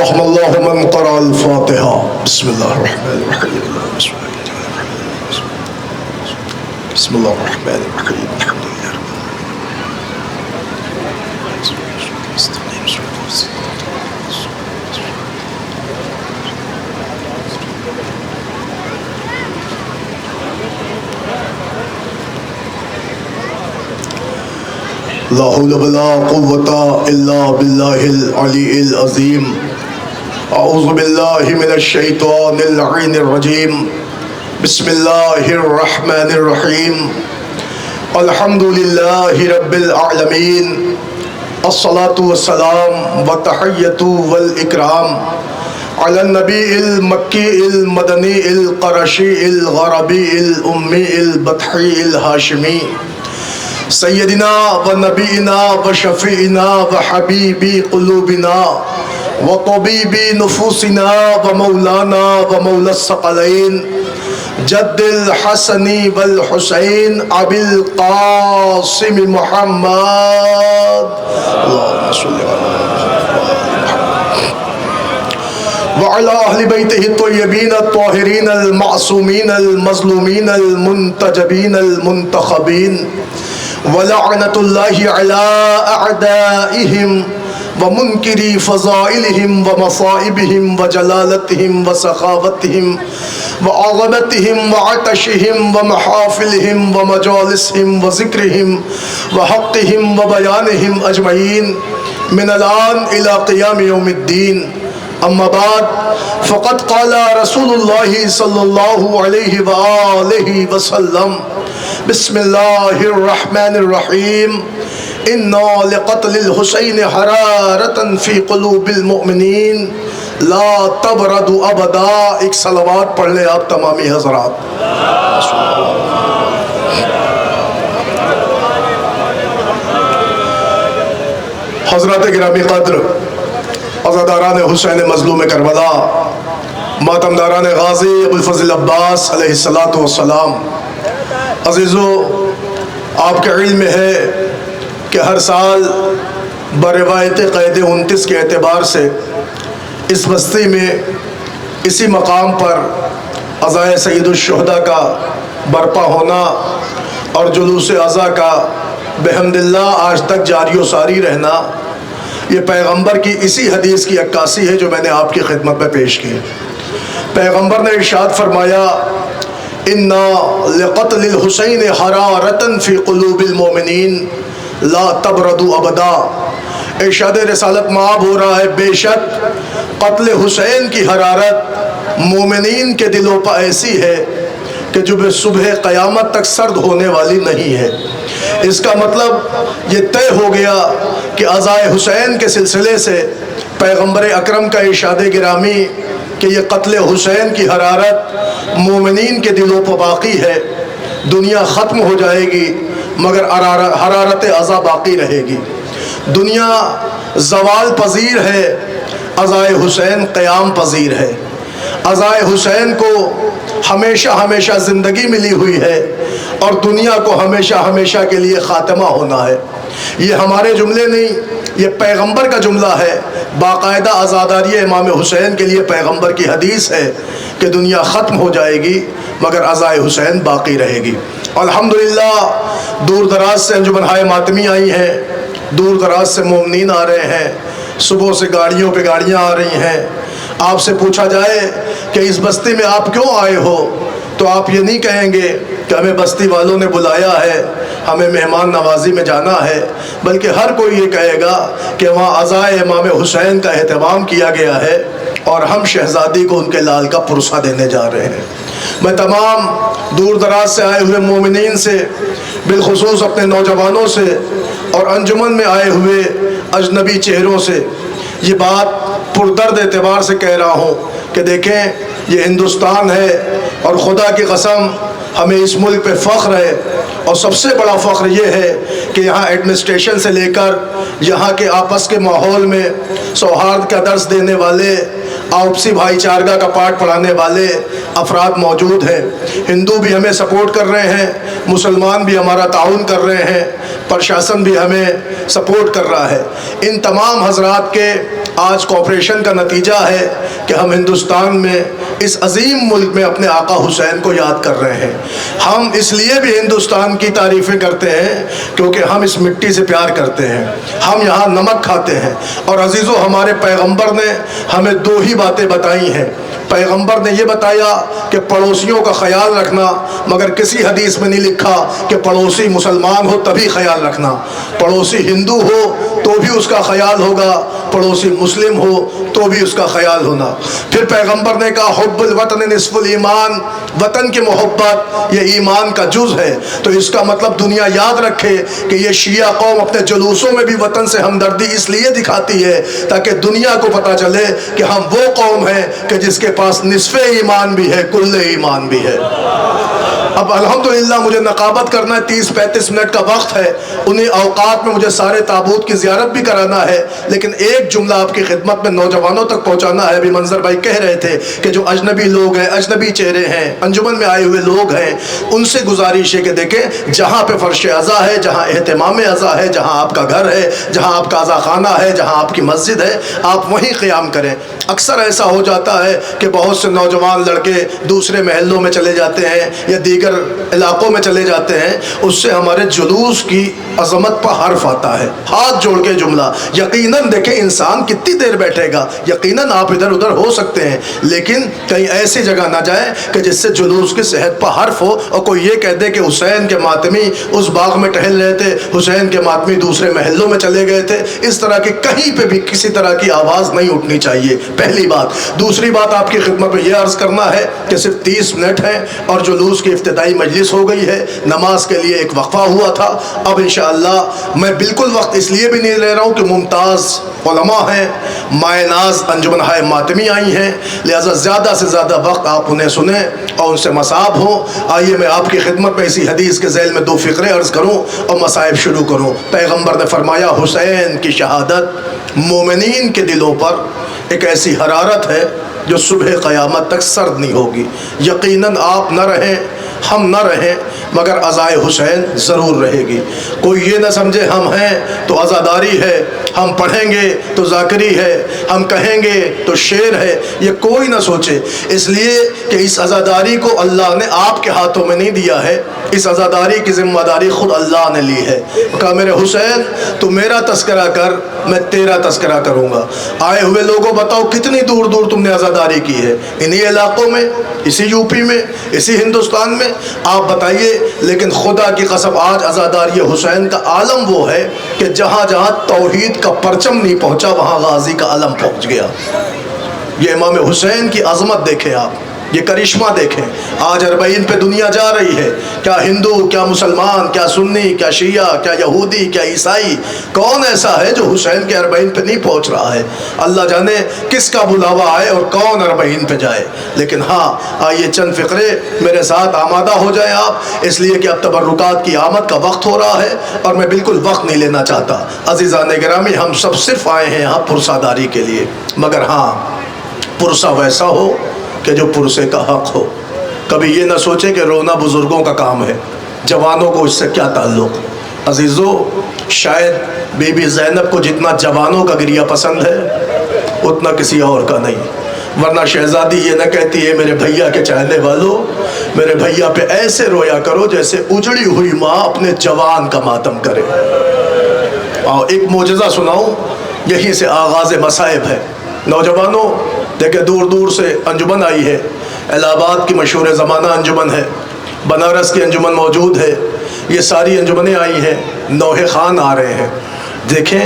ورحم اللہ من قرأ الفاتحہ. بسم اللہ الرحمن الرحیم. بسم اللہ الرحمن الرحیم. لا حول ولا قوة الا باللہ العلی العظیم. اعوذ باللہ من الشیطان اللعین الرجیم. بسم اللہ الرحمن الرحیم. الحمد للہ رب العالمین. الصلاة والسلام والتحیۃ والاکرام علی النبی المکی المدنی القرشی الغربی الامی البطحی الہاشمی سیدنا و نبینا و شفیعنا و حبیبی قلوبنا و طبیبی نفوسنا و مولانا و مولا الثقلین جد الحسن والحسین ابی القاسم محمد اللہم صلی وعلى أهل بيته الطيبين الطاهرين المعصومين المظلومين المنتجبين المنتخبين ولعنة الله على أعدائهم ومنكري فضائلهم ومصائبهم وجلالتهم وسخاوتهم وعظمتهم وعطشهم ومحافلهم ومجالسهم وذكرهم وحقهم وبيانهم أجمعين من الآن إلى قيام يوم الدين. اما بعد فقد قال رسول اللہ صلی اللہ علیہ وآلہ وسلم بسم اللہ الرحمن الرحیم. انا لقتل الحسین حرارتا فی قلوب المؤمنین لا تبرد ابدا. ایک صلوات پڑھ لیں آپ تمامی حضرات. حضرات گرامی قدر، عزاداران حسین مظلوم کربلا، ماتمداران غازی ابو الفضل عباس علیہ السلام، عزیزو، آپ کے علم میں ہے کہ ہر سال بروایت قید 29 کے اعتبار سے اس بستی میں اسی مقام پر عزائے سید الشہداء کا برپا ہونا اور جلوس عزا کا بحمد اللہ آج تک جاری و ساری رہنا، یہ پیغمبر کی اسی حدیث کی عکاسی ہے جو میں نے آپ کی خدمت میں پیش کی. پیغمبر نے ارشاد فرمایا انا لقتل الحسین حرارتا فی قلوب المؤمنین لا تبرد ابدا. ارشاد رسالت معاب ہو رہا ہے بے شک قتل حسین کی حرارت مومنین کے دلوں پر ایسی ہے کہ جو صبح قیامت تک سرد ہونے والی نہیں ہے. اس کا مطلب یہ طے ہو گیا کہ عزائے حسین کے سلسلے سے پیغمبر اکرم کا ارشاد گرامی کہ یہ قتل حسین کی حرارت مومنین کے دلوں پر باقی ہے. دنیا ختم ہو جائے گی مگر حرارت عزا باقی رہے گی. دنیا زوال پذیر ہے، عزائے حسین قیام پذیر ہے. عزائے حسین کو ہمیشہ ہمیشہ زندگی ملی ہوئی ہے اور دنیا کو ہمیشہ ہمیشہ کے لیے خاتمہ ہونا ہے. یہ ہمارے جملے نہیں، یہ پیغمبر کا جملہ ہے. باقاعدہ عزاداری امام حسین کے لیے پیغمبر کی حدیث ہے کہ دنیا ختم ہو جائے گی مگر عزائے حسین باقی رہے گی. الحمدللہ دور دراز سے انجمن ماتمی آئی ہیں، دور دراز سے مومنین آ رہے ہیں، صبح سے گاڑیوں پہ گاڑیاں آ رہی ہیں. آپ سے پوچھا جائے کہ اس بستی میں آپ کیوں آئے ہو تو آپ یہ نہیں کہیں گے کہ ہمیں بستی والوں نے بلایا ہے، ہمیں مہمان نوازی میں جانا ہے، بلکہ ہر کوئی یہ کہے گا کہ وہاں عزائے امام حسین کا اہتمام کیا گیا ہے اور ہم شہزادی کو ان کے لال کا پرسہ دینے جا رہے ہیں. میں تمام دور دراز سے آئے ہوئے مومنین سے، بالخصوص اپنے نوجوانوں سے اور انجمن میں آئے ہوئے اجنبی چہروں سے یہ بات پردرد اعتبار سے کہہ رہا ہوں کہ دیکھیں یہ ہندوستان ہے اور خدا کی قسم ہمیں اس ملک پہ فخر ہے اور سب سے بڑا فخر یہ ہے کہ یہاں ایڈمنسٹریشن سے لے کر یہاں کے آپس کے ماحول میں سوہارد کا درس دینے والے، آپسی بھائی چارگاہ کا پاٹھ پڑھانے والے افراد موجود ہیں. ہندو بھی ہمیں سپورٹ کر رہے ہیں، مسلمان بھی ہمارا تعاون کر رہے ہیں، پرشاسن بھی ہمیں سپورٹ کر رہا ہے۔ ان تمام حضرات کے آج کوآپریشن کا نتیجہ ہے کہ ہم ہندوستان میں اس عظیم ملک میں اپنے آقا حسین کو یاد کر رہے ہیں۔ ہم اس لیے بھی ہندوستان کی تعریفیں کرتے ہیں کیونکہ ہم اس مٹی سے پیار کرتے ہیں، ہم یہاں نمک کھاتے ہیں۔ اور عزیزو، ہمارے پیغمبر نے ہمیں دو ہی باتیں بتائی ہیں۔ پیغمبر نے یہ بتایا کہ پڑوسیوں کا خیال رکھنا، مگر کسی حدیث میں نہیں لکھا کہ پڑوسی مسلمان ہو تبھی خیال رکھنا۔ پڑوسی ہندو ہو تو بھی اس کا خیال ہوگا، پڑوسی مسلم ہو تو بھی اس کا خیال ہونا۔ پھر پیغمبر نے کہا حب الوطن نصف الایمان، وطن کی محبت یہ ایمان کا جز ہے۔ تو اس کا مطلب دنیا یاد رکھے کہ یہ شیعہ قوم اپنے جلوسوں میں بھی وطن سے ہمدردی اس لیے دکھاتی ہے تاکہ دنیا کو پتہ چلے کہ ہم وہ قوم ہیں کہ جس کے پاس نصف ایمان بھی ہے، کل ایمان بھی ہے۔ اب الحمدللہ مجھے نقابت کرنا ہے، 30-35 منٹ کا وقت ہے، انہیں اوقات میں مجھے سارے تابوت کی زیارت بھی کرانا ہے، لیکن ایک جملہ آپ کی خدمت میں نوجوانوں تک پہنچانا ہے۔ ابھی منظر بھائی کہہ رہے تھے کہ جو اجنبی لوگ ہیں، اجنبی چہرے ہیں، انجمن میں آئے ہوئے لوگ ہیں، ان سے گزارش ہے کہ دیکھیں جہاں پہ فرش عزا ہے، جہاں اہتمام عزا ہے، جہاں آپ کا گھر ہے، جہاں آپ کا عزا خانہ ہے، جہاں آپ کی مسجد ہے، آپ وہیں قیام کریں۔ اکثر ایسا ہو جاتا ہے کہ بہت سے نوجوان لڑکے دوسرے محلوں میں چلے جاتے ہیں یا دیگر علاقوں میں چلے جاتے ہیں، اس سے ہمارے جلوس کی عظمت پر حرف آتا ہے۔ ہاتھ جوڑ کے جملہ، یقیناً دیکھیں انسان کتنی دیر بیٹھے گا، یقیناً آپ ادھر ادھر ہو سکتے ہیں، لیکن کہیں ایسی جگہ نہ جائیں کہ جس سے جلوس کی صحت پر حرف ہو اور کوئی یہ کہہ دے کہ حسین کے ماتمی اس باغ میں ٹہل رہے تھے، حسین کے ماتمی دوسرے محلوں میں چلے گئے تھے۔ اس طرح کی کہیں پہ بھی کسی طرح کی آواز نہیں اٹھنی چاہیے، پہلی بات۔ دوسری بات آپ کی خدمت میں یہ عرض کرنا ہے کہ صرف 30 منٹ ہیں اور جلوس کی افتتاحی مجلس ہو گئی ہے، نماز کے لیے ایک وقفہ ہوا تھا۔ اب انشاءاللہ میں بالکل وقت اس لیے بھی نہیں لے رہا ہوں کہ ممتاز علماء ہیں، مائے ناز انجمن ہائے ماتمی آئی ہیں، لہذا زیادہ سے زیادہ وقت آپ انہیں سنیں اور ان سے مصاب ہوں۔ آئیے میں آپ کی خدمت میں اسی حدیث کے ذیل میں 2 فقرے عرض کروں اور مصائب شروع کروں۔ پیغمبر نے فرمایا حسین کی شہادت مومنین کے دلوں پر ایک ایسی حرارت ہے جو صبح قیامت تک سرد نہیں ہوگی۔ یقیناً آپ نہ رہیں، ہم نہ رہیں، مگر عزائے حسین ضرور رہے گی۔ کوئی یہ نہ سمجھے ہم ہیں تو عزاداری ہے، ہم پڑھیں گے تو ذاکری ہے، ہم کہیں گے تو شعر ہے، یہ کوئی نہ سوچے، اس لیے کہ اس عزاداری کو اللہ نے آپ کے ہاتھوں میں نہیں دیا ہے، اس عزاداری کی ذمہ داری خود اللہ نے لی ہے۔ کہا میرے حسین تو میرا تذکرہ کر، میں تیرا تذکرہ کروں گا۔ آئے ہوئے لوگوں بتاؤ کتنی دور دور تم نے عزاداری کی ہے، انہی علاقوں میں، اسی یو پی میں، اسی ہندوستان میں، آپ بتائیے۔ لیکن خدا کی قسم آج عزاداری حسین کا عالم وہ ہے کہ جہاں جہاں توحید کا پرچم نہیں پہنچا وہاں غازی کا علم پہنچ گیا۔ یہ امام حسین کی عظمت دیکھیں آپ، یہ کرشمہ دیکھیں۔ آج 40 پہ دنیا جا رہی ہے، کیا ہندو، کیا مسلمان، کیا سنی، کیا شیعہ، کیا یہودی، کیا عیسائی، کون ایسا ہے جو حسین کے 40 پہ نہیں پہنچ رہا ہے؟ اللہ جانے کس کا بلاوا آئے اور کون 40 پہ جائے۔ لیکن ہاں آئیے چند فقرے میرے ساتھ آمادہ ہو جائیں آپ، اس لیے کہ اب تبرکات کی آمد کا وقت ہو رہا ہے اور میں بالکل وقت نہیں لینا چاہتا۔ عزیزان گرامی، ہم سب صرف آئے ہیں یہاں پرسہ داری کے لیے، مگر ہاں پرسہ ویسا ہو کہ جو پرسے کا حق ہو۔ کبھی یہ نہ سوچے کہ رونا بزرگوں کا کام ہے، جوانوں کو اس سے کیا تعلق۔ عزیزو، شاید بی بی زینب کو جتنا جوانوں کا گریہ پسند ہے اتنا کسی اور کا نہیں، ورنہ شہزادی یہ نہ کہتی ہے میرے بھیا کے چاہنے والوں، میرے بھیا پہ ایسے رویا کرو جیسے اجڑی ہوئی ماں اپنے جوان کا ماتم کرے۔ اور ایک معجزہ سناؤں، یہیں سے آغاز مصائب ہے۔ نوجوانوں دیکھیں دور دور سے انجمن آئی ہے، الہ آباد کی مشہور زمانہ انجمن ہے، بنارس کی انجمن موجود ہے، یہ ساری انجمنیں آئی ہیں، نوحہ خان آ رہے ہیں۔ دیکھیں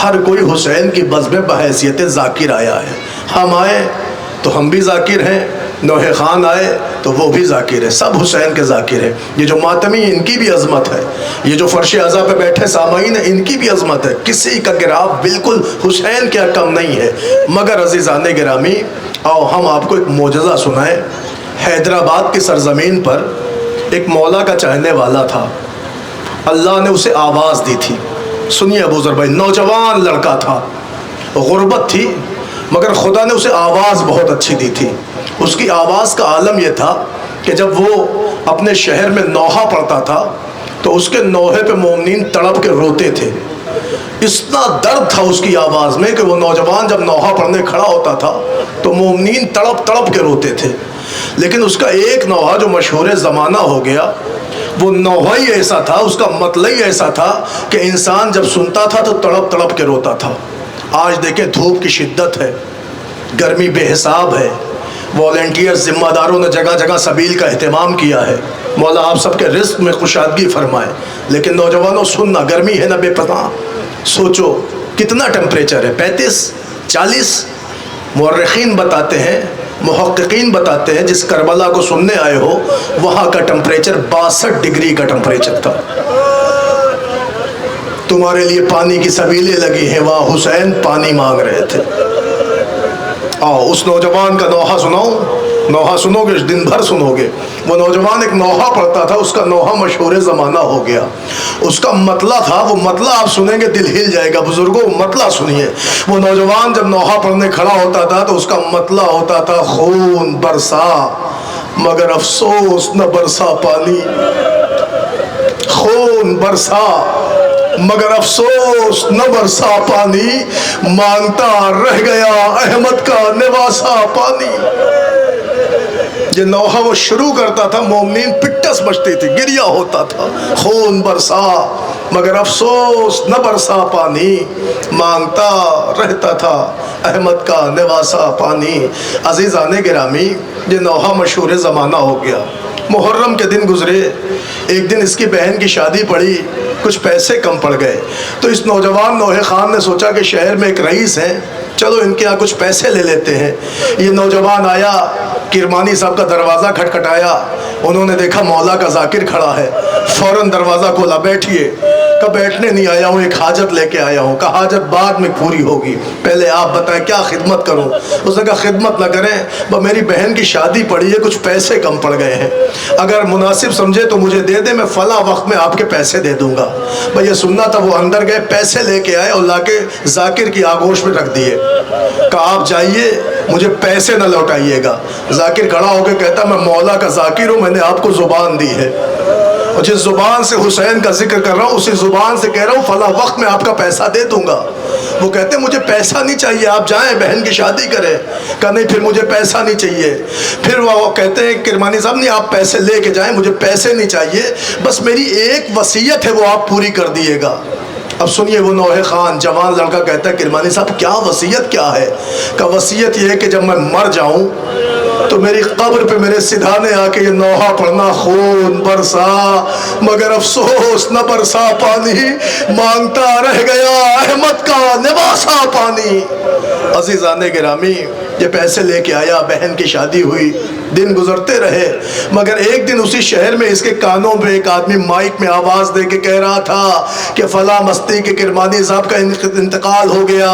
ہر کوئی حسین کی بزم بحیثیت ذاکر آیا ہے، ہم آئے تو ہم بھی ذاکر ہیں، نوحہ خان آئے تو وہ بھی ذاکر ہے، سب حسین کے ذاکر ہیں۔ یہ جو ماتمی ان کی بھی عظمت ہے، یہ جو فرش عزا پہ بیٹھے سامعین ہیں ان کی بھی عظمت ہے، کسی کا گراف بالکل حسین کیا کم نہیں ہے۔ مگر عزیزان گرامی، آؤ ہم آپ کو ایک معجزہ سنائیں۔ حیدرآباد کی سرزمین پر ایک مولا کا چاہنے والا تھا، اللہ نے اسے آواز دی تھی۔ سنیے ابو ذر بھائی، نوجوان لڑکا تھا، غربت تھی، مگر خدا نے اسے آواز بہت اچھی دی تھی۔ اس کی آواز کا عالم یہ تھا کہ جب وہ اپنے شہر میں نوحہ پڑھتا تھا تو اس کے نوحے پہ مومنین تڑپ کے روتے تھے. اتنا درد تھا اس کی آواز میں کہ وہ نوجوان جب نوحہ پڑھنے کھڑا ہوتا تھا تو مومنین تڑپ تڑپ کے روتے تھے. لیکن اس کا ایک نوحہ جو مشہور زمانہ ہو گیا، وہ نوحہ ہی ایسا تھا، اس کا مطلع ہی ایسا تھا کہ انسان جب سنتا تھا تو تڑپ تڑپ کے روتا تھا. آج دیکھیں دھوپ کی شدت ہے، گرمی بے حساب ہے، والنٹیئر ذمہ داروں نے جگہ جگہ سبیل کا اہتمام کیا ہے. مولا آپ سب کے رزق میں کشادگی فرمائے. لیکن نوجوانوں سننا، گرمی ہے نہ بے پناہ. سوچو کتنا ٹمپریچر ہے، 35 40. مورخین بتاتے ہیں، محققین بتاتے ہیں، جس کربلا کو سننے آئے ہو وہاں کا ٹمپریچر 62 ڈگری کا ٹمپریچر تھا. تمہارے لیے پانی کی سبیلیں لگی ہیں، وہاں حسین پانی مانگ رہے تھے. آؤ اس نوجوان کا نوحہ سناؤ. نوحہ سنو گے دن بھر سنو گے. وہ نوجوان ایک نوحہ پڑھتا تھا، اس کا نوحہ مشہور زمانہ ہو گیا. اس کا مطلع تھا، وہ مطلع آپ سنیں گے دل ہل جائے گا. بزرگوں مطلع سنیے. وہ نوجوان جب نوحہ پڑھنے کھڑا ہوتا تھا تو اس کا مطلع ہوتا تھا خون برسا مگر افسوس نہ برسا پانی. خون برسا مگر افسوس نہ برسا پانی، مانگتا رہ گیا احمد کا نواسا پانی. یہ نوحہ وہ شروع کرتا تھا، مومنین پٹس بجتی تھی، گریہ ہوتا تھا. خون برسا مگر افسوس نہ برسا پانی، مانگتا رہتا تھا احمد کا نواسا پانی. عزیزان گرامی، یہ نوحہ مشہور زمانہ ہو گیا. محرم کے دن گزرے، ایک دن اس کی بہن کی شادی پڑی، کچھ پیسے کم پڑ گئے. تو اس نوجوان نوحہ خان نے سوچا کہ شہر میں ایک رئیس ہیں، چلو ان کے یہاں کچھ پیسے لے لیتے ہیں. یہ نوجوان آیا، کرمانی صاحب کا دروازہ کھٹکھٹایا. انہوں نے دیکھا مولا کا ذاکر کھڑا ہے، فوراً دروازہ کھولا. بیٹھیے. کہا بیٹھنے نہیں آیا ہوں، ایک حاجت لے کے آیا ہوں. کہا حاجت بعد میں پوری ہوگی، پہلے آپ بتائیں کیا خدمت کروں. اس نے کہا خدمت نہ کریں، میری بہن کی شادی پڑی ہے، کچھ پیسے کم پڑ گئے ہیں، اگر مناسب سمجھے تو مجھے دے دے، میں فلاں وقت میں آپ کے پیسے دے دوں گا. یہ سننا تھا. وہ اندر گئے، پیسے لے کے آئے اور لا کے ذاکر کی آغوش میں رکھ دیے. کہا آپ جائیے، مجھے پیسے نہ لوٹائیے گا. ذاکر کھڑا ہو کے کہتا میں مولا کا ذاکر ہوں، میں نے آپ کو زبان دی ہے، اور جس زبان سے حسین کا ذکر کر رہا ہوں اسی زبان سے کہہ رہا ہوں فلاں وقت میں آپ کا پیسہ دے دوں گا. وہ کہتے ہیں مجھے پیسہ نہیں چاہیے، آپ جائیں بہن کی شادی کریں. کہا نہیں پھر مجھے پیسہ نہیں چاہیے. پھر وہ کہتے ہیں کرمانی صاحب نہیں، آپ پیسے لے کے جائیں، مجھے پیسے نہیں چاہیے، بس میری ایک وصیت ہے وہ آپ پوری کر دیے گا. اب سنیے، وہ نوحہ خان جوان لڑکا کہتا ہے کرمانی صاحب کیا وصیت کیا ہے؟ کہ وصیت یہ ہے کہ جب میں مر جاؤں تو میری قبر پہ میرے سدھانے آ کے یہ نوحہ پڑھنا، خون برسا مگر افسوس نہ برسا پانی، مانگتا رہ گیا احمد کا نواسا پانی. عزیزان گرامی، یہ پیسے لے کے آیا، بہن کی شادی ہوئی، دن گزرتے رہے. مگر ایک دن اسی شہر میں اس کے کانوں پہ ایک آدمی مائک میں آواز دے کے کہہ رہا تھا کہ فلاں مستی کے کرمانی صاحب کا انتقال ہو گیا،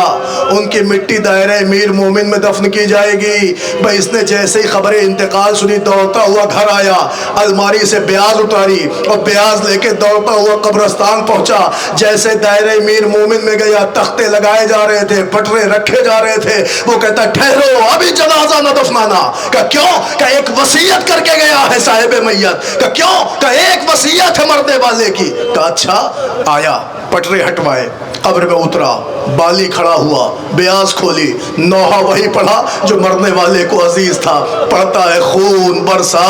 ان کی مٹی دائرہ امیر مومن میں دفن کی جائے گی. بھائی اس نے جیسے ہی خبر انتقال سنی دوڑتا ہوا گھر آیا، الماری سے بیاض اتاری اور بیاض لے کے دوڑتا ہوا قبرستان پہنچا. جیسے دائرہ امیر مومن میں گیا، تختے لگائے جا رہے تھے، پٹرے رکھے جا رہے تھے. وہ کہتا ٹھہرو ابھی جنازہ نہ دفنانا. کہ کیوں؟ کہ ایک وصیت کر کے گیا ہے صاحب میت. کہ کیوں؟ کہ ایک وصیت ہے مرنے والے کی. کہ اچھا. آیا، پٹرے ہٹوائے، قبر میں اترا، بالی کھڑا ہوا، بیاض کھولی، نوحہ وہی پڑھا جو مرنے والے کو عزیز تھا. پڑھتا ہے خون برسا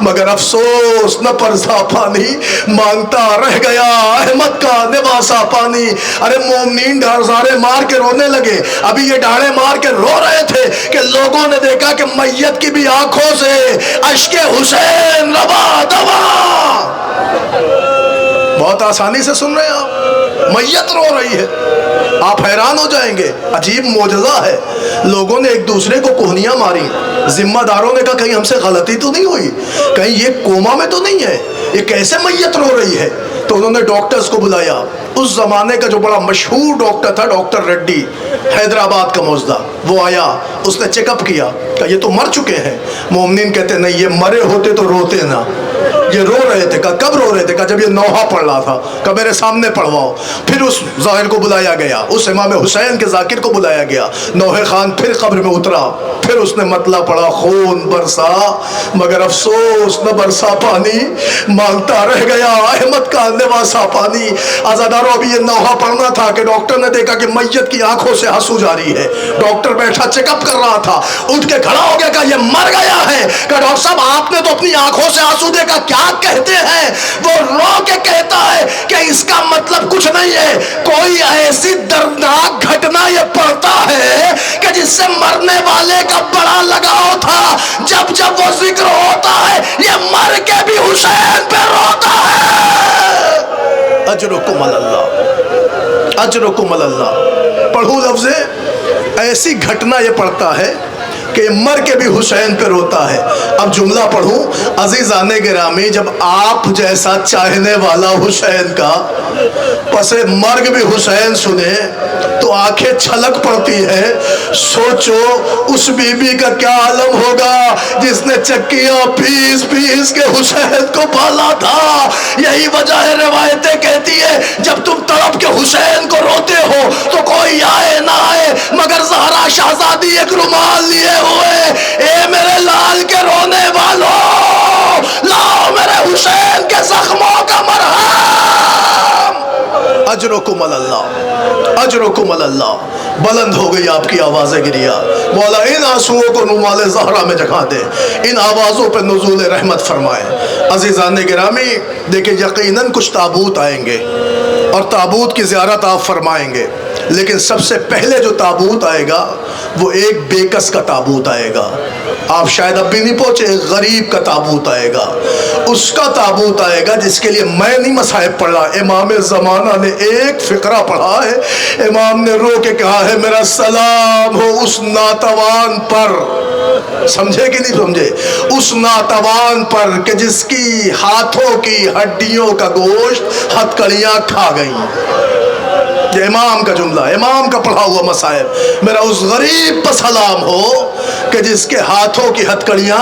مگر افسوس نہ برسا پانی، مانگتا رہ گیا احمد کا نواسا پانی. ارے مومنین ڈھارے مار کے رونے لگے. ابھی یہ ڈھارے مار کے رو رہے تھے کہ لوگوں نے دیکھا کہ میت کی بھی آنکھوں سے اشک حسین روا دوا. بہت آسانی سے سن رہے ہیں آپ، میت رو رہی ہے، آپ حیران ہو جائیں گے. عجیب معجزہ ہے. لوگوں نے ایک دوسرے کو کوہنیاں ماری، ذمہ داروں نے کہا کہیں ہم سے غلطی تو نہیں ہوئی، کہیں یہ کوما میں تو نہیں ہے، یہ کیسے میت رو رہی ہے. تو تو انہوں نے ڈاکٹرز کو بلایا. اس زمانے کا جو بڑا مشہور ڈاکٹر تھا ڈاکٹر ریڈی, حیدرآباد کا موزدہ, وہ آیا, اس نے چیک اپ کیا, کہ یہ تو مر چکے ہیں. مومنین کہتے نہیں, یہ مرے ہوتے تو روتے نا, یہ رو رہے تھے. کہا کب رو رہے تھے؟ کہا جب یہ نوحہ پڑھ رہا تھا. کہا میرے سامنے پڑھواؤ. پھر اس ظاہر کو بلایا گیا, اس امام حسین کے ذاکر کو بلایا گیا. نوحہ خان پھر قبر میں اترا, پھر اس نے مطلع پڑھا, خون برسا مگر افسوس نہ برسا پانی, مانگتا رہ گیا احمد کا نواسا پانی. آزادارو, ابھی یہ نوحہ پڑھنا تھا کہ ڈاکٹر نے دیکھا کہ میت کی آنکھوں سے آنسو جاری ہے. ڈاکٹر بیٹھا چیک اپ کر رہا تھا, اٹھ کے کھڑا ہو گیا, کہا یہ مر گیا ہے. کہا ڈاکٹر صاحب آپ نے تو اپنی آنکھوں سے آنسو دیکھا, کیا کہتے ہیں؟ وہ رو کے کہتا ہے کہ اس کا مطلب کچھ نہیں ہے, کوئی ایسی دردناک گھٹنا یہ پڑتا ہے کہ جس سے مرنے والے کا بڑا لگاؤ تھا. جب جب وہ ذکر ہوتا ہے یہ مر کے بھی حسین پہ روتا ہے. اجرکم اللہ, اجرکم اللہ. پڑھو لفظ, ایسی گھٹنا یہ پڑتا ہے کہ مر کے بھی حسین پہ روتا ہے. اب جملہ پڑھوں عزیزان گرامی, جب آپ جیسا چاہنے والا حسین کا پس مرگ بھی حسین سنے تو آنکھیں چھلک پڑتی ہیں. سوچو اس بی بی کا کیا عالم ہوگا جس نے چکیاں پیس پیس کے حسین کو پالا تھا. یہی وجہ ہے روایتیں کہتی ہے جب تم تڑپ کے حسین کو روتے ہو تو کوئی آئے نہ آئے مگر زہرا شہزادی ایک رومال لیے ہوئے, اے میرے لال کے رونے والوں, لاؤ میرے حسین کے زخموں کا مرہم. اجرکم اللہ, اجرکم اللہ. بلند ہو گئی آپ کی آوازیں گریا. مولا ان آنسوؤں کو رومال زہرا میں جگہ دے, ان آوازوں پہ نزول رحمت فرمائے. عزیزان گرامی دیکھیں, یقیناً کچھ تابوت آئیں گے اور تابوت کی زیارت آپ فرمائیں گے, لیکن سب سے پہلے جو تابوت آئے گا وہ ایک بے کس کا تابوت آئے گا. آپ شاید اب بھی نہیں پہنچے, ایک غریب کا تابوت آئے گا. اس کا تابوت آئے گا جس کے لیے میں نہیں مصائب پڑھ رہا, امام زمانہ نے ایک فقرہ پڑھا ہے. امام نے رو کے کہا ہے میرا سلام ہو اس ناتوان پر. سمجھے کہ نہیں سمجھے؟ اس ناتوان پر کہ جس کی ہاتھوں کی ہڈیوں کا گوشت ہتکڑیاں کھا گئیں. یہ امام کا جملہ, امام کا پڑھا ہوا مصائب. میرا اس غریب پر سلام ہو کہ جس کے ہاتھوں کی ہتکڑیاں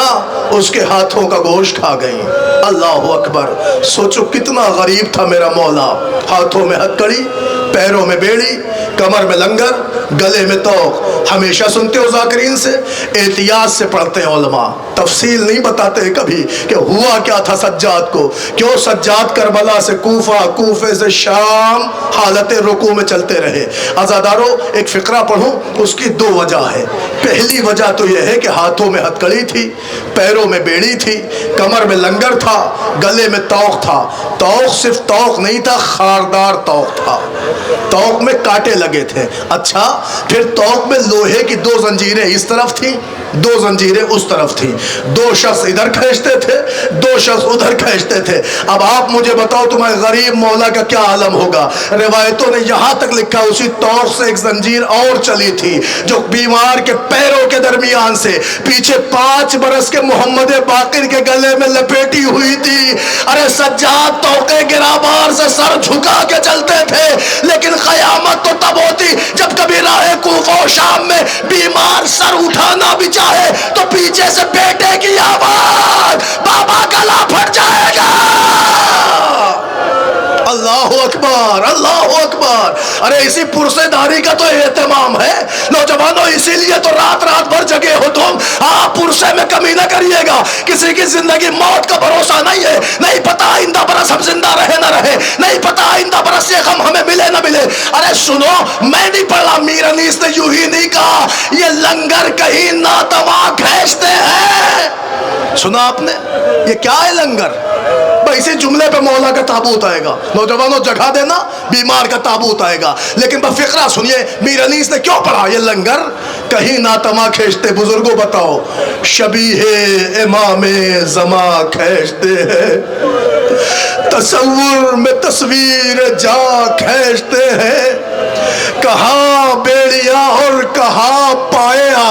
اس کے ہاتھوں کا گوشت کھا گئیں. اللہ اکبر. سوچو کتنا غریب تھا میرا مولا. ہاتھوں میں ہتکڑی, پیروں میں بیڑی, کمر میں لنگر, گلے میں توق. ہمیشہ سنتے ہو ذاکرین سے, احتیاط سے پڑھتے ہیں علماء, تفصیل نہیں بتاتے کبھی کہ ہوا کیا تھا سجاد کو, کیوں سجاد کربلا سے کوفہ, کوفے سے شام حالت رکوع میں چلتے رہے. عزادارو ایک فقرہ پڑھوں, اس کی دو وجہ ہے. پہلی وجہ تو یہ ہے کہ ہاتھوں میں ہتکڑی تھی, پیروں میں بیڑی تھی, کمر میں لنگر تھا, گلے میں توق تھا. توق صرف توق نہیں تھا, خاردار توق تھا. توق میں کانٹے لگے تھے. اچھا, پھر توق میں لوہے کی دو زنجیریں اس طرف تھیں, دو زنجیریں اس طرف تھیں. دو شخص ادھر کھینچتے تھے, دو شخص ادھر کھینچتے تھے. اب آپ مجھے بتاؤ تمہارے غریب مولا کا کیا عالم ہوگا. روایتوں نے یہاں تک لکھا اسی توق سے ایک زنجیر اور چلی تھی جو بیمار کے پیروں کے درمیان سے پیچھے 5 برس کے محمد باقر کے گلے میں لپیٹی ہوئی تھی. ارے سجاد توقے گرابار سے سر جھکا کے چلتے تھے, لیکن قیامت تو تب ہوتی جب کبھی راہ کوفہ و شام میں بیمار سر اٹھانا بھی چاہے تو پیچھے سے بیٹے کی آواز, بابا گلا پھٹ جائے گا. اللہ اکبر, اللہ اکبر. ارے اسی پرسے داری کا تو اہتمام ہے نوجوانوں, اسی لیے تو رات رات بھر جگے ہو تم. آپ پرسے میں کمی نہ کریے گا. کسی کی زندگی موت کا بھروسہ نہیں ہے, نہیں پتا آئندہ برس ہم زندہ رہے نہ رہے, نہیں پتا آئندہ برس یہ غم ہمیں ملے نہ ملے. ارے سنو, میں نہیں پڑھا, میر انیس نے یوں ہی نہیں کہا یہ لنگر کہیں ناتواں کھینچتے ہیں. سنا آپ نے, یہ کیا ہے لنگر؟ اسی جملے پہ مولا کا تابوت آئے گا. نوجوانوں جگہ دینا, بیمار کا تابوت آئے گا. لیکن فقرہ سنیے, میر انیس نے کیوں پڑھا یہ لنگر کہیں ناتما کھینچتے. بزرگوں بتاؤ, شبیہ امام زماں کھینچتے ہیں, تصور میں تصویر جا کھینچتے ہیں. کہاں بیڑیاں اور کہاں پائے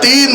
3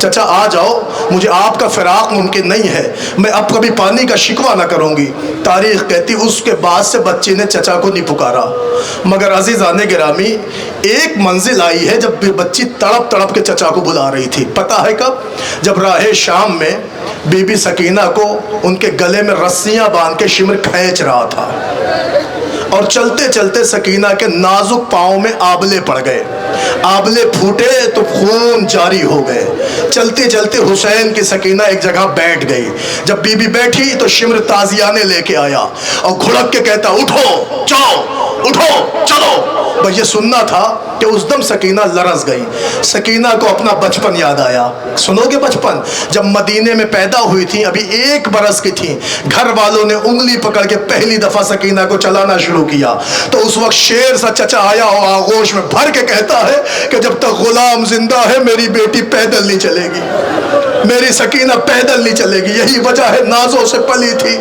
چچا آ جاؤ، مجھے آپ کا فراق ممکن نہیں ہے، میں اب کبھی پانی کا شکوہ نہ کروں گی۔ تاریخ کہتی اس کے بعد سے بچی نے چچا کو نہیں پکارا۔ مگر عزیزان گرامی، ایک منزل آئی ہے جب بچی تڑپ تڑپ کے چچا کو بلا رہی تھی۔ پتہ ہے کب؟ جب راہ شام میں بی بی سکینہ کو ان کے گلے میں رسیاں باندھ کے شمر کھینچ رہا تھا، اور چلتے چلتے سکینہ کے نازک پاؤں میں آبلے پڑ گئے، آبلے پھوٹے تو خون جاری ہو گئے۔ چلتے چلتے حسین کی سکینہ ایک جگہ بیٹھ گئی۔ جب بی بی بیٹھی تو شمر تازیانے لے کے آیا اور گھڑک کے کہتا اٹھو جاؤ، اٹھو چلو۔ بس یہ سننا تھا کہ اس دم سکینہ لرز گئی۔ سکینہ کو اپنا بچپن یاد آیا۔ سنو گے بچپن؟ جب مدینے میں پیدا ہوئی تھی، ابھی 1 برس کی تھی، گھر والوں نے انگلی پکڑ کے پہلی دفعہ سکینہ کو چلانا شروع کیا تو اس وقت شیر سا چچا آیا اور آغوش میں بھر کے کہتا ہے کہ جب تک غلام زندہ ہے میری بیٹی پیدل نہیں چلے گی، میری سکینہ پیدل نہیں چلے گی۔ یہی وجہ ہے نازوں سے پلی تھی،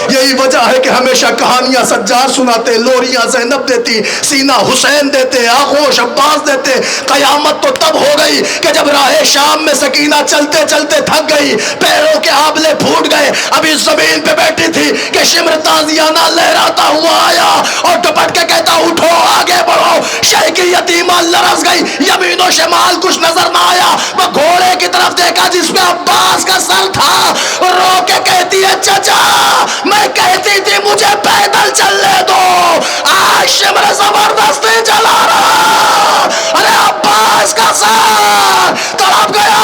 یہی وجہ ہے کہ ہمیشہ کہانیاں سجاد سناتے، لوریاں زینب دیتی، سینہ حسین دیتے، آغوش عباس دیتے۔ قیامت تو تب ہو گئی کہ جب راہ شام میں سکینہ چلتے چلتے تھک گئی، پیروں کے آبلے پھوٹ گئے، ابھی زمین پہ بیٹھی تھی کہ شمر تازیانہ لہراتا ہوا آیا اور ڈپٹ کے کہتا اٹھو آگے بڑھو۔ شہ کی یتیمہ لرز گئی، یمین و شمال کچھ نظر نہ آیا، وہ گھوڑے کی طرف دیکھا جس پہ عباس کا سر تھا، رو کے کہتی ہے چچا میں کہتی تھی مجھے پیدل چلنے دو، آج شمر زبردستی چلا رہا، ارے عباس کا سر تڑپ گیا۔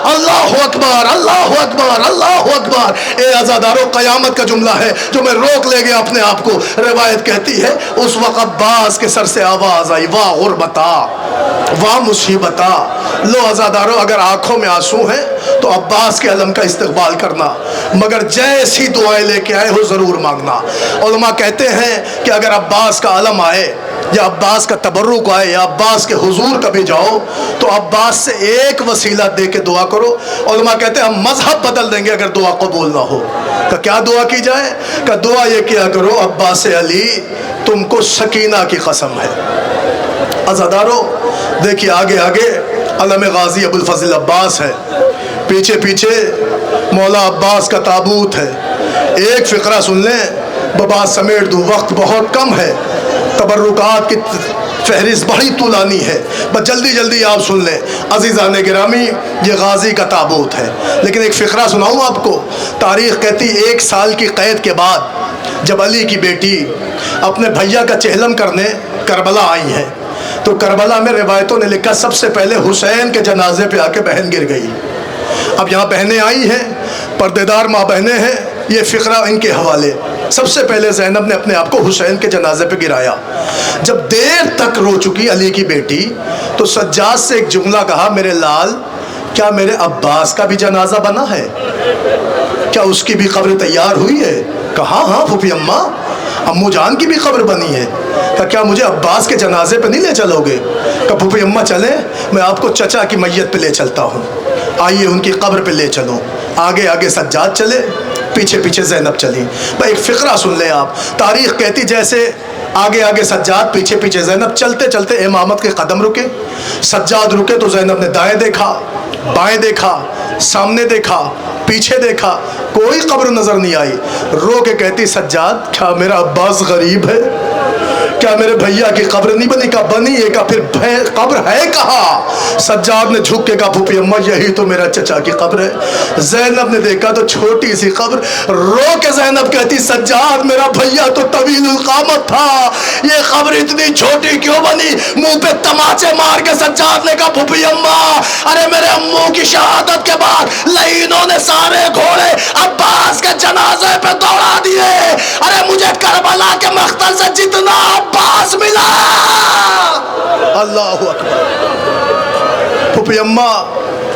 اللہ اکبر، اللہ اکبر، اللہ اکبر۔ اے عزادارو، قیامت کا جملہ ہے جو میں روک لے گیا اپنے آپ کو۔ روایت کہتی ہے اس وقت عباس کے سر سے آواز آئی واہ غربتا، واہ مصیبتا۔ لو عزادارو، اگر آنکھوں میں آنسو ہیں تو عباس کے علم کا استقبال کرنا، مگر جیسی دعائیں لے کے آئے ہو ضرور مانگنا۔ علماء کہتے ہیں کہ اگر عباس کا علم آئے یا عباس کا تبرک آئے یا عباس کے حضور کبھی جاؤ تو عباس سے ایک وسیلہ دے کے دعا کرو۔ علماء کہتے ہیں ہم مذہب بدل دیں گے اگر دعا قبول نہ ہو۔ کہ کیا دعا کی جائے؟ کہ دعا یہ کیا کرو عباس علی تم کو سکینہ کی قسم ہے۔ عزادارو دیکھیے آگے آگے علم غازی ابو الفضل عباس ہے، پیچھے پیچھے مولا عباس کا تابوت ہے۔ ایک فقرہ سن لیں، بات سمیٹ دوں، وقت بہت کم ہے، تبرکات کی فہرست بڑی طولانی ہے، بس جلدی جلدی آپ سن لیں۔ عزیزان گرامی یہ غازی کا تابوت ہے، لیکن ایک فقرہ سناؤں آپ کو۔ تاریخ کہتی 1 سال کی قید کے بعد جب علی کی بیٹی اپنے بھیا کا چہلم کرنے کربلا آئی ہے تو کربلا میں روایتوں نے لکھا سب سے پہلے حسین کے جنازے پہ آ کے بہن گر گئی۔ اب یہاں بہنیں آئی ہیں، پردے دار ماں بہنیں ہیں، یہ فقرہ ان کے حوالے۔ سب سے پہلے زینب نے اپنے آپ کو حسین کے جنازے پہ گرایا۔ جب دیر تک رو چکی علی کی بیٹی تو سجاد سے ایک جملہ کہا میرے لال کیا میرے عباس کا بھی جنازہ بنا ہے؟ کیا اس کی بھی قبر تیار ہوئی ہے؟ کہا ہاں پھوپھی اماں، امو جان کی بھی قبر بنی ہے۔ کیا مجھے عباس کے جنازے پہ نہیں لے چلو گے؟ کہ پھوپھی اماں چلیں، میں آپ کو چچا کی میت پہ لے چلتا ہوں، آئیے ان کی قبر پہ لے چلو۔ آگے آگے سجاد چلے، پیچھے پیچھے زینب چلی۔ بھائی ایک فقرہ سن لیں آپ۔ تاریخ کہتی جیسے آگے آگے سجاد پیچھے پیچھے زینب، چلتے چلتے امامت کے قدم رکے، سجاد رکے تو زینب نے دائیں دیکھا، بائیں دیکھا، سامنے دیکھا، پیچھے دیکھا، کوئی قبر نظر نہیں آئی۔ رو کے کہتی سجاد کیا میرا عباس غریب ہے؟ کیا میرے بھیا کی قبر نہیں بنی؟ کہا بنی ہے۔ کہا پھر قبر ہے کہاں؟ سجاد نے جھک کے کہا پھوپھی اماں یہی تو میرا چچا کی قبر ہے۔ زینب نے دیکھا تو چھوٹی سی قبر، رو کے زینب کہتی سجاد میرا بھیا تو طویل القامت تھا، یہ قبر اتنی چھوٹی کیوں بنی؟ منہ پہ تماچے مار کے سجاد نے کہا پھوپھی اماں ارے میرے امو کی شہادت کے بعد لعینوں نے سارے گھوڑے عباس کے جنازے پہ دوڑا دیے، ارے مجھے کربلا کے مقتل سے جتنا عباس ملا۔ اللہ اکبر۔ پھوپھی اماں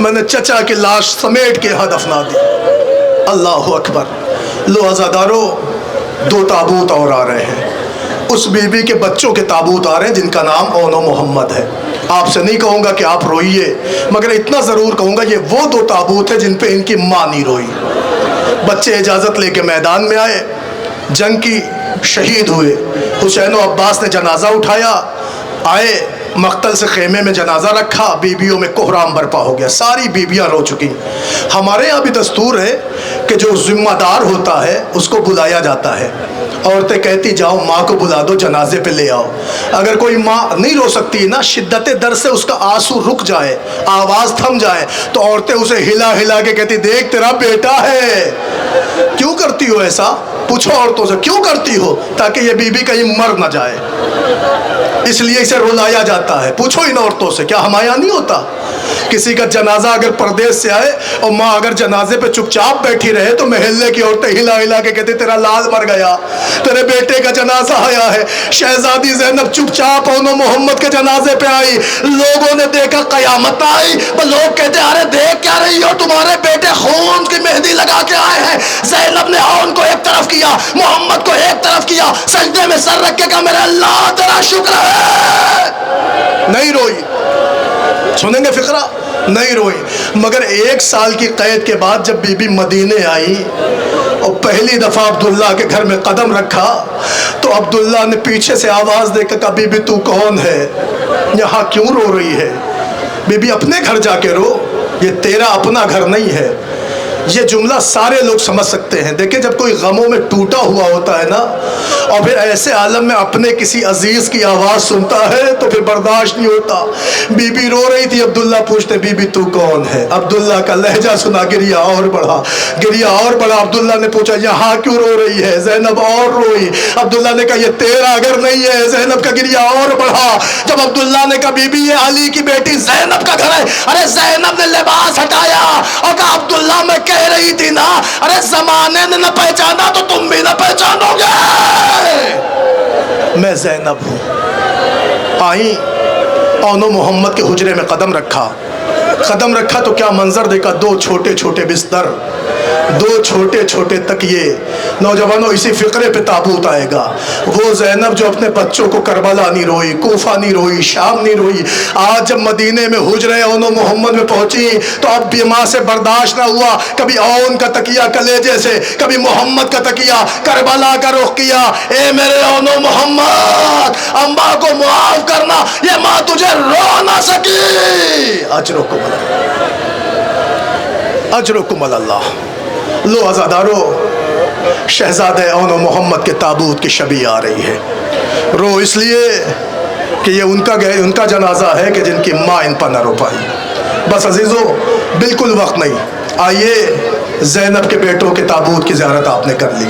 میں نے چچا کی لاش سمیٹ کے یہاں دفنا دی۔ اللہ اکبر۔ لو عزادارو 2 تابوت اور آ رہے ہیں، اس بی بی کے بچوں کے تابوت آ رہے ہیں جن کا نام اون و محمد ہے۔ آپ سے نہیں کہوں گا کہ آپ روئیے، مگر اتنا ضرور کہوں گا یہ وہ 2 تابوت ہیں جن پہ ان کی ماں نہیں روئی۔ بچے اجازت لے کے میدان میں آئے، جنگ کی، شہید ہوئے۔ حسین و عباس نے جنازہ اٹھایا، آئے مقتل سے خیمے میں جنازہ رکھا، بیویوں میں کوہرام برپا ہو گیا، ساری بیویاں رو چکی۔ ہمارے یہاں بھی دستور ہے کہ جو ذمہ دار ہوتا ہے اس کو بلایا جاتا ہے۔ عورتیں کہتی جاؤ ماں کو بلا دو، جنازے پہ لے آؤ۔ اگر کوئی ماں نہیں رو سکتی نا، شدت درد سے اس کا آنسو رک جائے، آواز تھم جائے، تو عورتیں اسے ہلا ہلا کے کہتی دیکھ تیرا بیٹا ہے۔ کیوں کرتی ہو ایسا؟ پوچھو عورتوں سے کیوں کرتی ہو؟ تاکہ یہ بیوی کہیں مر نہ جائے، اس لیے اسے رلایا جاتا ہے۔ پوچھو ان عورتوں سے، کیا ہمارے یہاں نہیں ہوتا؟ کسی کا جنازہ اگر پردیس سے آئے اور ماں اگر جنازے پہ چپ چاپ بیٹھی رہے تو محلے کی عورتیں ہلا ہلا کے کہتے تیرا لال مر گیا، تیرے بیٹے کا جنازہ آیا ہے۔ شہزادی زینب چپ چاپ اونو محمد کے جنازے پہ آئی، لوگوں نے دیکھا قیامت آئی، لوگ کہتے ارے دیکھ کیا رہی ہو، تمہارے بیٹے خون کی مہندی لگا کے آئے ہیں۔ زینب نے اون کو ایک طرف کیا، محمد کو ایک طرف کیا، سجدے میں سر رکھ کے کہا میرے اللہ تیرا شکر ہے۔ نہیں روئی، سنیں گے فقرہ؟ نہیں روئی۔ مگر 1 سال کی قید کے بعد جب بی بی مدینے آئی اور پہلی دفعہ عبداللہ کے گھر میں قدم رکھا تو عبداللہ نے پیچھے سے آواز دے کے کہا بی بی تو کون ہے؟ یہاں کیوں رو رہی ہے؟ بی بی اپنے گھر جا کے رو، یہ تیرا اپنا گھر نہیں ہے۔ یہ جملہ سارے لوگ سمجھ سکتے ہیں۔ دیکھیں جب کوئی غموں میں ٹوٹا ہوا ہوتا ہے نا اور پھر ایسے عالم میں اپنے کسی عزیز کی آواز سنتا ہے تو پھر برداشت نہیں ہوتا۔ بی بی رو رہی تھی، عبداللہ پوچھتے بی بی تو کون ہے؟ عبداللہ کا لہجہ سنا، گریا اور بڑھا، گریا اور بڑھا۔ عبداللہ نے پوچھا یہاں کیوں رو رہی ہے؟ زینب اور روئی۔ عبداللہ نے کہا یہ تیرا گھر نہیں ہے۔ زینب کا گریا اور بڑھا۔ جب عبداللہ نے کہا بی بی یہ علی کی بیٹی زینب کا گھر ہے، ارے زینب نے لباس ہٹایا اور کہا عبداللہ میں کہہ رہی تھی نا، ارے زمانے نے نہ پہچانا تو تم بھی نہ پہچانو گے، میں زینب ہوں۔ آئیں اونو محمد کے حجرے میں قدم رکھا تو کیا منظر دیکھا، 2 چھوٹے چھوٹے بستر، 2 چھوٹے چھوٹے تکیے۔ نوجوانوں اسی فقرے پہ تابوت آئے گا۔ وہ زینب جو اپنے بچوں کو کربلا نہیں روئی، کوفہ نہیں روئی، شام نہیں روئی، آج جب مدینے میں حجرے اونو محمد میں پہنچی تو اب بھی ماں سے برداشت نہ ہوا، کبھی اون کا تکیہ کلیجے سے، کبھی محمد کا تکیہ کربلا کا رخ کیا۔ اے میرے اونو محمد، اماں کو معاف کرنا، یہ ماں تجھے رو نہ سکی۔ اجرکم اللہ۔ لو عزادارو، شہزادہ اونو محمد کے تابوت کی شبیہ آ رہی ہے۔ رو اس لیے کہ یہ ان کا جنازہ ہے کہ جن کی ماں ان پر نہ رو پائی۔ بس عزیزو بالکل وقت نہیں، آئیے زینب کے بیٹوں کے تابوت کی زیارت آپ نے کر لی۔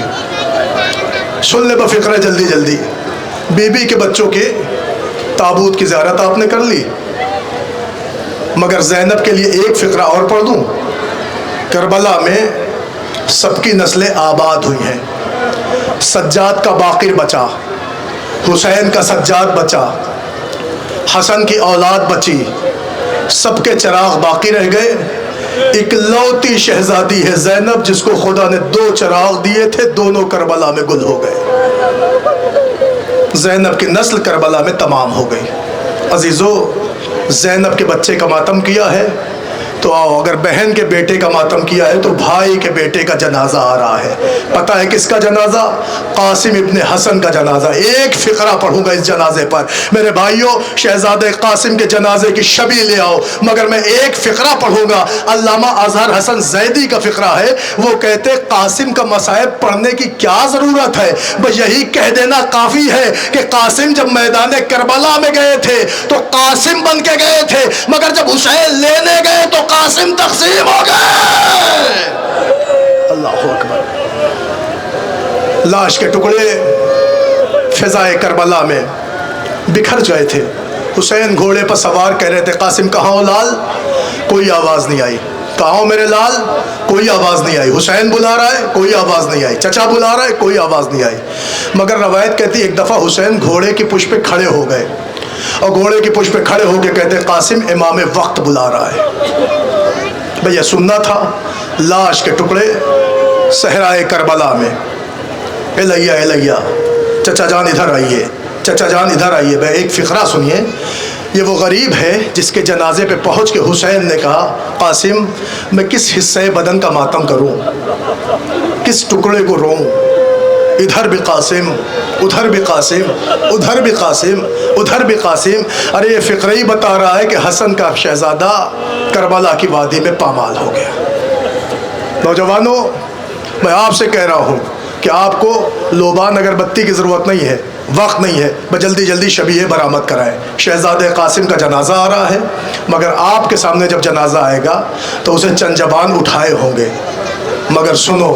سن لے بفقرہ جلدی جلدی، بی بی کے بچوں کے تابوت کی زیارت آپ نے کر لی، مگر زینب کے لیے ایک فقرہ اور پڑھ دوں۔ کربلا میں سب کی نسلیں آباد ہوئی ہیں، سجاد کا باقر بچا، حسین کا سجاد بچا، حسن کی اولاد بچی، سب کے چراغ باقی رہ گئے۔ اکلوتی شہزادی ہے زینب جس کو خدا نے 2 چراغ دیے تھے، دونوں کربلا میں گل ہو گئے۔ زینب کی نسل کربلا میں تمام ہو گئی۔ عزیزو زینب کے بچے کا ماتم کیا ہے تو آؤ، اگر بہن کے بیٹے کا ماتم کیا ہے تو بھائی کے بیٹے کا جنازہ آ رہا ہے۔ پتہ ہے کس کا جنازہ؟ قاسم ابن حسن کا جنازہ۔ ایک فقرہ پڑھوں گا اس جنازے پر۔ میرے بھائیوں شہزادہ قاسم کے جنازے کی شبیہ لے آؤ، مگر میں ایک فقرہ پڑھوں گا۔ علامہ اظہر حسن زیدی کا فقرہ ہے، وہ کہتے قاسم کا مصائب پڑھنے کی کیا ضرورت ہے، بس یہی کہہ دینا کافی ہے کہ قاسم جب میدان کربلا میں گئے تھے تو قاسم بن کے گئے تھے، مگر جب حسین لینے گئے تو قاسم تقسیم ہو گئے۔ اللہ اکبر۔ لاش کے ٹکڑے فضائے کربلا میں بکھر گئے تھے۔ حسین گھوڑے پر سوار کہہ رہے تھے قاسم کہاں ہو لال؟ کوئی آواز نہیں آئی۔ کہاں ہو میرے لال؟ کوئی آواز نہیں آئی۔ حسین بلا رہا ہے، کوئی آواز نہیں آئی۔ چچا بلا رہا ہے، کوئی آواز نہیں آئی۔ مگر روایت کہتی ایک دفعہ حسین گھوڑے کی پشت پہ کھڑے ہو گئے اور گھوڑے کی پشت پہ کھڑے ہو کے کہتے قاسم امام وقت بلا رہا ہے۔ بھئی سننا تھا۔ لاش کے ٹکڑے صحرائے کربلا میں، الیہ الیہ، چچا جان ادھر آئیے، چچا جان ادھر آئیے۔ بھئی ایک فقرہ سنیے، یہ وہ غریب ہے جس کے جنازے پہ پہنچ کے حسین نے کہا قاسم میں کس حصے بدن کا ماتم کروں، کس ٹکڑے کو روں؟ ادھر بھی قاسم، ادھر بھی قاسم، ادھر بھی قاسم، ادھر بھی قاسم۔ ارے یہ فقرہ ہی بتا رہا ہے کہ حسن کا شہزادہ کربلا کی وادی میں پامال ہو گیا۔ نوجوانوں، میں آپ سے کہہ رہا ہوں کہ آپ کو لوبان اگربتی کی ضرورت نہیں ہے، وقت نہیں ہے، بس جلدی جلدی شبیہ برآمد کرائیں۔ شہزادہ قاسم کا جنازہ آ رہا ہے، مگر آپ کے سامنے جب جنازہ آئے گا تو اسے چند زبان اٹھائے ہوں گے، مگر سنو،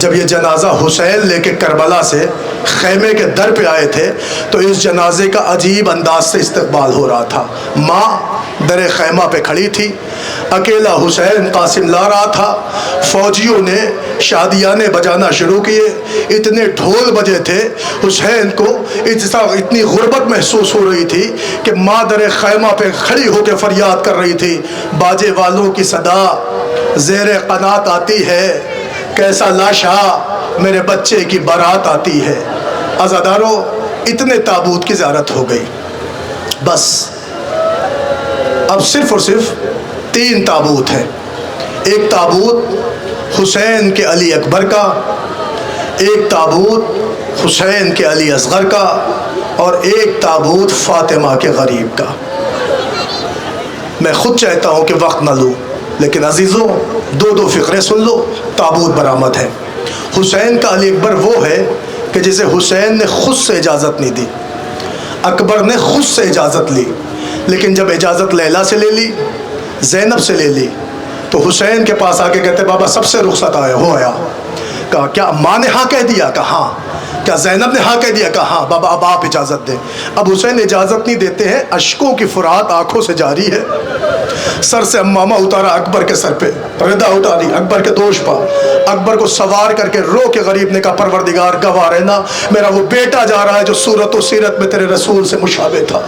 جب یہ جنازہ حسین لے کے کربلا سے خیمے کے در پہ آئے تھے تو اس جنازے کا عجیب انداز سے استقبال ہو رہا تھا۔ ماں در خیمہ پہ کھڑی تھی، اکیلا حسین قاسم لا رہا تھا۔ فوجیوں نے شادیانے بجانا شروع کیے، اتنے ڈھول بجے تھے، حسین کو اتنی غربت محسوس ہو رہی تھی کہ ماں در خیمہ پہ کھڑی ہو کے فریاد کر رہی تھی، باجے والوں کی صدا زیر قنات آتی ہے، کیسا لاشا میرے بچے کی بارات آتی ہے۔ عزاداروں، اتنے تابوت کی زیارت ہو گئی، بس اب صرف اور صرف 3 تابوت ہیں۔ ایک تابوت حسین کے علی اکبر کا، ایک تابوت حسین کے علی اصغر کا، اور ایک تابوت فاطمہ کے غریب کا۔ میں خود چاہتا ہوں کہ وقت نہ لوں، لیکن عزیزوں، 2 فقرے سن لو، تابوت برآمد ہے۔ حسین کا علی اکبر وہ ہے کہ جسے حسین نے خود سے اجازت نہیں دی، اکبر نے خود سے اجازت لی، لیکن جب اجازت لیلا سے لے لی، زینب سے لے لی، تو حسین کے پاس آ کے کہتے بابا سب سے رخصت آیا۔ کہا کیا ماں نے ہاں کہہ دیا؟ کہا ہاں۔ کیا زینب نے ہاں کہہ دیا؟ کہا ہاں۔ بابا اب آپ اجازت دیں۔ اب حسین اجازت نہیں دیتے ہیں، اشکوں کی فرات آنکھوں سے جاری ہے، سر سے امامہ اتارا اکبر کے سر پہ، ردا اتاری اکبر کے دوش پا، اکبر کو سوار کر کے رو کے غریب نے کہا پروردگار گواہ رہنا، میرا وہ بیٹا جا رہا ہے جو صورت و سیرت میں تیرے رسول سے مشابہ تھا۔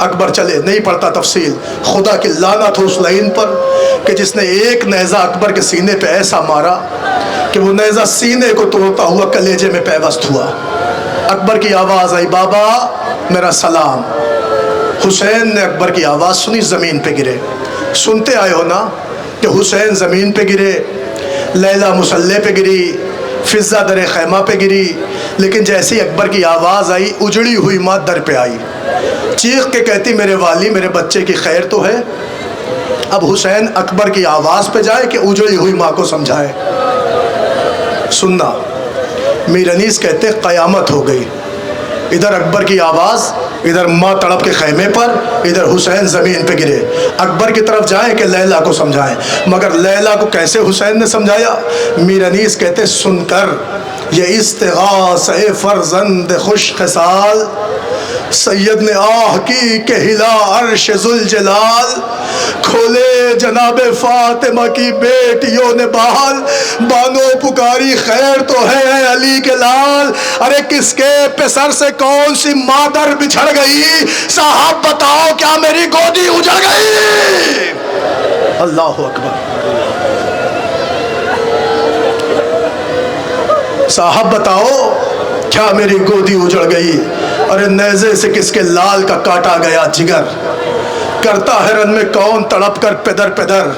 اکبر چلے، نہیں پڑھتا تفصیل، خدا کی لعنت ہو اس لعین پر کہ جس نے ایک نیزہ اکبر کے سینے پہ ایسا مارا کہ وہ نیزہ سینے کو توڑتا ہوا کلیجے میں پیوست ہوا۔ اکبر کی آواز آئی، بابا میرا سلام۔ حسین نے اکبر کی آواز سنی، زمین پہ گرے۔ سنتے آئے ہو نا کہ حسین زمین پہ گرے، لیلا مصلی پہ گری، فضہ در خیمہ پہ گری، لیکن جیسی اکبر کی آواز آئی، اجڑی ہوئی ماں در پہ آئی، چیخ کے کہتی میرے والی میرے بچے کی خیر تو ہے۔ اب حسین اکبر کی آواز پہ جائے کہ اجڑی ہوئی ماں کو سمجھائے؟ سننا، میر انیس کہتے قیامت ہو گئی، ادھر اکبر کی آواز، ادھر ماں تڑپ کے خیمے پر، ادھر حسین زمین پہ گرے۔ اکبر کی طرف جائیں کہ لیلا کو سمجھائیں، مگر لیلا کو کیسے حسین نے سمجھایا؟ میر انیس کہتے سن کر یہ استغاثہ فرزند خوش خصال، سید نے آہ کی کہ ہلا عرش ذوالجلال، کھولے جناب فاطمہ کی بیٹیوں نے بال، بانو پکاری خیر تو ہے علی کے لال، ارے کس کے پسر سے کون سی مادر بچھڑ گئی، صاحب بتاؤ کیا میری گودی اجڑ گئی؟ اللہ اکبر۔ صاحب بتاؤ کیا میری گودی اجڑ گئی؟ ارے نیزے سے کس کے لال کا کاٹا گیا جگر، کرتا ہے رن میں کون تڑپ کر پدر پدر،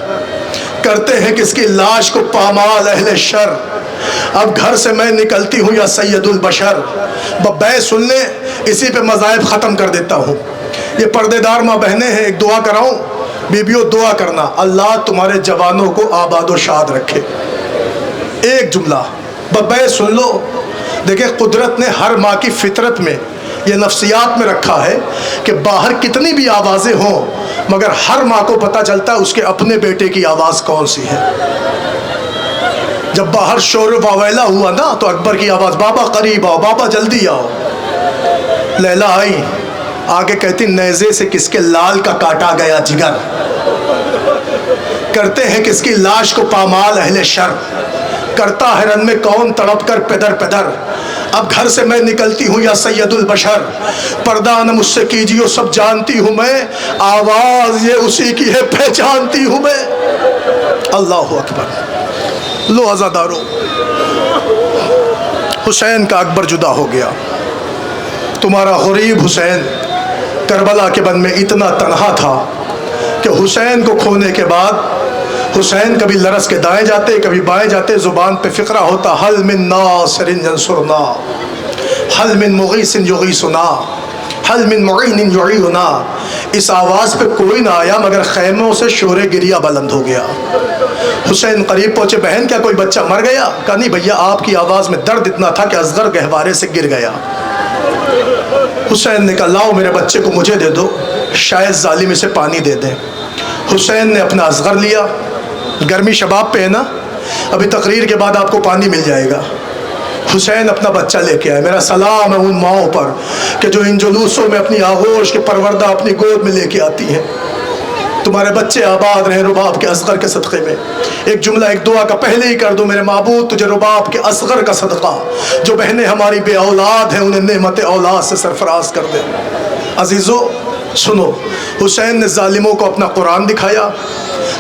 کرتے ہیں کس کی لاش کو پامال اہل شر، اب گھر سے میں نکلتی ہوں یا سید البشر۔ بے سن لیں، اسی پہ مذاہب ختم کر دیتا ہوں۔ یہ پردے دار ماں بہنیں ہیں، ایک دعا کراؤں؟ بیبیوں دعا کرنا، اللہ تمہارے جوانوں کو آباد و شاد رکھے۔ ایک جملہ بے سن لو، دیکھیں قدرت نے ہر ماں کی فطرت میں یہ نفسیات میں رکھا ہے کہ باہر کتنی بھی آوازیں ہوں مگر ہر ماں کو پتہ چلتا ہے اس کے اپنے بیٹے کی آواز کون سی ہے۔ جب باہر شور و واویلا ہوا نا تو اکبر کی آواز، بابا قریب آؤ، بابا جلدی آؤ۔ لیلا آئی، آگے کہتی نیزے سے کس کے لال کا کاٹا گیا جگر، کرتے ہیں کس کی لاش کو پامال اہل شر، کرتا ہے رن میں کون تڑپ کر پدر پدر، اب گھر سے میں نکلتی ہوں یا سید البشر، پردہ نہ مجھ سے کیجیو سب جانتی ہوں میں، آواز یہ اسی کی ہے پہچانتی ہوں میں۔ اللہ اکبر۔ لو عزادارو، حسین کا اکبر جدا ہو گیا، تمہارا غریب حسین کربلا کے بن میں اتنا تنہا تھا کہ حسین کو کھونے کے بعد حسین کبھی لرس کے دائیں جاتے کبھی بائیں جاتے، زبان پہ فقرہ ہوتا حل من ناصر ینصرنا، حل من مغیث یغیثنا، حل من معین یعیننا۔ اس آواز پہ کوئی نہ آیا مگر خیموں سے شور گریہ بلند ہو گیا۔ حسین قریب پہنچے، بہن کیا کوئی بچہ مر گیا؟ کہا نہیں بھیا، آپ کی آواز میں درد اتنا تھا کہ اصغر گہوارے سے گر گیا۔ حسین نے کہا لاؤ میرے بچے کو مجھے دے دو، شاید ظالم اسے پانی دے دیں۔ حسین نے اپنا اصغر لیا، گرمی شباب پہ ہے نا، ابھی تقریر کے بعد آپ کو پانی مل جائے گا۔ حسین اپنا بچہ لے کے آئے۔ میرا سلام ہے ان ماؤں پر کہ جو ان جلوسوں میں اپنی آغوش کے پروردہ اپنی گود میں لے کے آتی ہیں۔ تمہارے بچے آباد رہیں رباب کے اصغر کے صدقے میں۔ ایک جملہ ایک دعا کا پہلے ہی کر دو، میرے معبود تجھے رباب کے اصغر کا صدقہ، جو بہنیں ہماری بے اولاد ہیں انہیں نعمت اولاد سے سرفراز کر دے۔ عزیزو سنو، حسین نے ظالموں کو اپنا قرآن دکھایا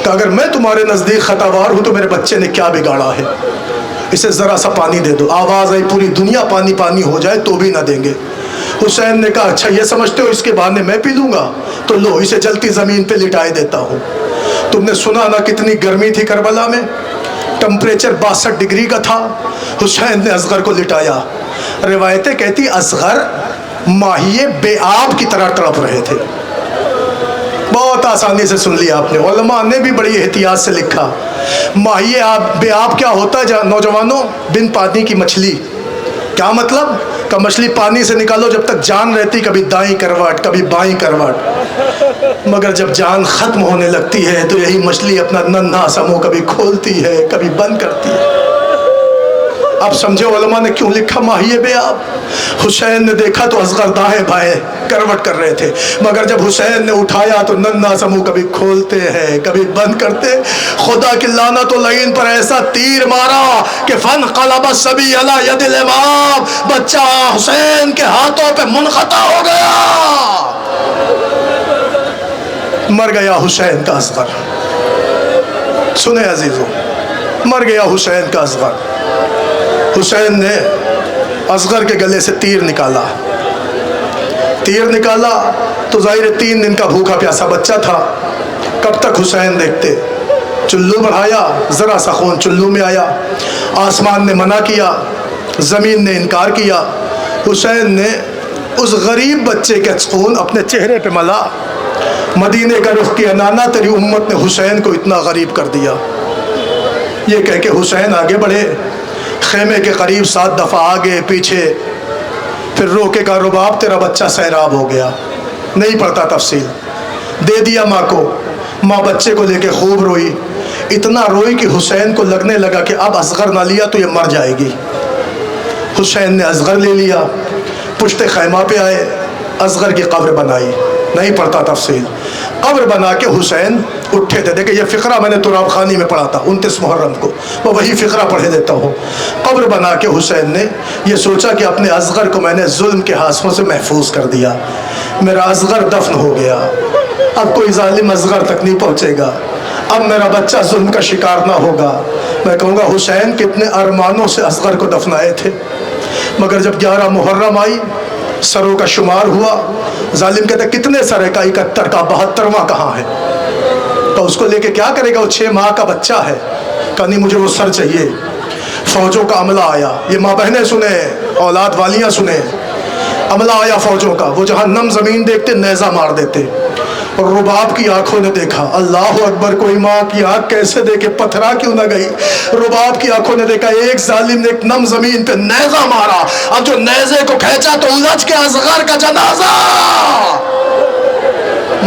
کہ اگر میں تمہارے نزدیک خطاوار ہوں تو میرے بچے نے کیا بگاڑا ہے، اسے ذرا سا پانی دے دو۔ آواز آئی پوری دنیا پانی پانی ہو جائے تو بھی نہ دیں گے۔ حسین نے کہا اچھا یہ سمجھتے ہو اس کے بہانے میں پی لوں گا، تو لو اسے جلتی زمین پہ لٹائے دیتا ہوں۔ تم نے سنا نہ کتنی گرمی تھی کربلا میں، ٹمپریچر 62 ڈگری کا تھا۔ حسین نے اصغر کو لٹایا۔ روایتیں کہتی اصغر ماہیے بے آب کی طرح تڑپ رہے تھے۔ بہت آسانی سے سن لیا آپ نے، علماء نے بھی بڑی احتیاط سے لکھا۔ ماہیے بے آب کیا ہوتا ہے نوجوانوں؟ بن پانی کی مچھلی۔ کیا مطلب؟ کہ مچھلی پانی سے نکالو جب تک جان رہتی، کبھی دائیں کروٹ کبھی بائیں کروٹ، مگر جب جان ختم ہونے لگتی ہے تو یہی مچھلی اپنا ننھا سا منہ کبھی کھولتی ہے کبھی بند کرتی ہے۔ اب سمجھے علماء نے کیوں لکھا ماہیے بے آب؟ حسین نے دیکھا تو اصغر دائیں بائیں کروٹ کر رہے تھے، مگر جب حسین نے اٹھایا تو ننھا سا منہ کبھی کھولتے ہیں کبھی بند کرتے۔ خدا کی لعنت و لعین پر ایسا تیر مارا کہ فانقلب الصبی علی ید الامام، بچہ حسین کے ہاتھوں پہ منقطع ہو گیا۔ مر گیا حسین کا اصغر۔ سنیں عزیزو، مر گیا حسین کا اصغر۔ حسین نے اصغر کے گلے سے تیر نکالا تو ظاہر 3 دن کا بھوکا پیاسا بچہ تھا، کب تک حسین دیکھتے؟ چلو بڑھایا، ذرا سا خون چلو میں آیا، آسمان نے منع کیا، زمین نے انکار کیا۔ حسین نے اس غریب بچے کے خون اپنے چہرے پہ ملا، مدینے کا رخ کیا، نانا تیری امت نے حسین کو اتنا غریب کر دیا۔ یہ کہہ کے حسین آگے بڑھے، خیمے کے قریب 7 دفعہ آگے پیچھے، پھر رو کے کہا رباب تیرا بچہ سیراب ہو گیا۔ نہیں پڑھتا تفصیل، دے دیا ماں کو۔ ماں بچے کو لے کے خوب روئی، اتنا روئی کہ حسین کو لگنے لگا کہ اب اصغر نہ لیا تو یہ مر جائے گی۔ حسین نے اصغر لے لیا، پشت خیمہ پہ آئے، اصغر کی قبر بنائی۔ نہیں پڑھتا تفصیل، قبر بنا کے حسین اٹھے تھے۔ دیکھیں یہ فقرہ میں نے تراب خانی میں پڑھا تھا 29 محرم کو، میں وہی فقرہ پڑھے دیتا ہوں۔ قبر بنا کے حسین نے یہ سوچا کہ اپنے اصغر کو میں نے ظلم کے ہاتھوں سے محفوظ کر دیا، میرا اصغر دفن ہو گیا، اب کوئی ظالم اصغر تک نہیں پہنچے گا، اب میرا بچہ ظلم کا شکار نہ ہوگا۔ میں کہوں گا حسین کتنے ارمانوں سے اصغر کو دفنائے تھے، مگر جب 11 محرم آئی، سروں کا شمار ہوا، ظالم کہتے کتنے سر ہے؟ کا 71 کا 72واں کہاں ہے؟ تو اس کو لے کے کیا کرے گا؟ وہ 6 ماہ کا بچہ ہے۔ کہا نہیں مجھے وہ سر چاہیے۔ فوجوں کا عملہ آیا، یہ ماں بہنیں سنیں، اولاد والیاں سنیں، عملہ آیا فوجوں کا، وہ جہاں نم زمین دیکھتے نیزہ مار دیتے۔ اور رباب کی آنکھوں نے دیکھا، اللہ اکبر، کوئی ماں کی آنکھ کیسے دیکھے، پتھرا کیوں نہ گئی؟ رباب کی آنکھوں نے دیکھا ایک ظالم نے ایک نم زمین پہ نیزہ مارا، اب جو نیزے کو کھینچا تو الجھ کے اصغر کا جنازہ۔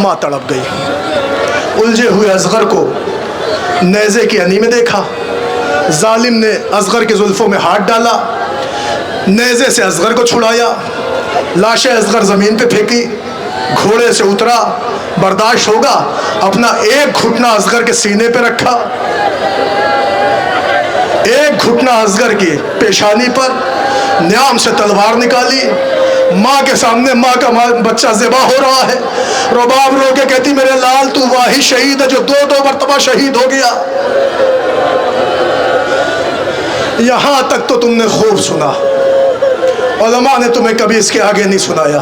ماں تڑپ گئی، الجھے ہوئے اصغر کو نیزے کی انی میں دیکھا، ظالم نے اصغر کے زلفوں میں ہاتھ ڈالا، نیزے سے اصغر کو چھڑایا، لاش اصغر زمین پہ پھینکی، گھوڑے سے اترا، برداشت ہوگا، اپنا ایک گھٹنا اصغر کے سینے پہ رکھا، ایک گھٹنا اصغر کی پیشانی پر، نیام سے تلوار نکالی، ماں کے سامنے ماں کا بچہ ذبح ہو رہا ہے۔ رباب رو کے کہتی میرے لال تو واہی شہید ہے جو 2 مرتبہ شہید ہو گیا۔ یہاں تک تو تم نے خوب سنا، علماء نے تمہیں کبھی اس کے آگے نہیں سنایا۔